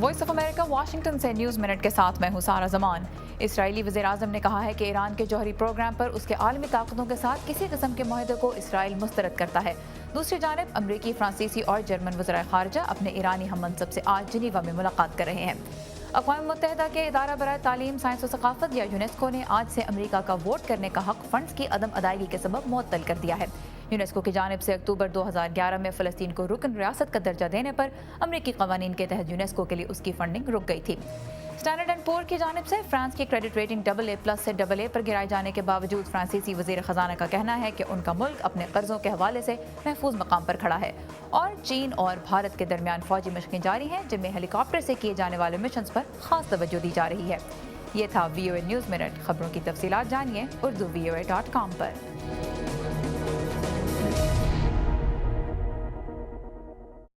Voice of America Washington سے news minute کے ساتھ میں ہوں سارہ زمان۔ اسرائیلی وزیر اعظم نے کہا ہے کہ ایران کے جوہری پروگرام پر اس کے عالمی طاقتوں کے ساتھ کسی قسم کے معاہدے کو اسرائیل مسترد کرتا ہے۔ دوسری جانب امریکی، فرانسیسی اور جرمن وزرائے خارجہ اپنے ایرانی ہم منصب سے آج جنیوا میں ملاقات کر رہے ہیں۔ اقوام متحدہ کے ادارہ برائے تعلیم، سائنس و ثقافت یا یونیسکو نے آج سے امریکہ کا ووٹ کرنے کا حق فنڈز کی عدم ادائیگی کے سبب معطل کر دیا ہے۔ یونیسکو کی جانب سے اکتوبر 2011 میں فلسطین کو رکن ریاست کا درجہ دینے پر امریکی قوانین کے تحت یونیسکو کے لیے اس کی فنڈنگ رک گئی تھی۔ اسٹینڈرڈ اینڈ پور کی جانب سے فرانس کی کریڈٹ ریٹنگ AA+ سے AA پر گرائے جانے کے باوجود فرانسیسی وزیر خزانہ کا کہنا ہے کہ ان کا ملک اپنے قرضوں کے حوالے سے محفوظ مقام پر کھڑا ہے۔ اور چین اور بھارت کے درمیان فوجی مشقیں جاری ہیں، جن میں ہیلی کاپٹر سے کیے جانے والے مشنز پر خاص توجہ دی جا رہی ہے۔ یہ تھا VOA نیوز منٹ۔ خبروں کی تفصیلات جانیے urduvoa.com پر۔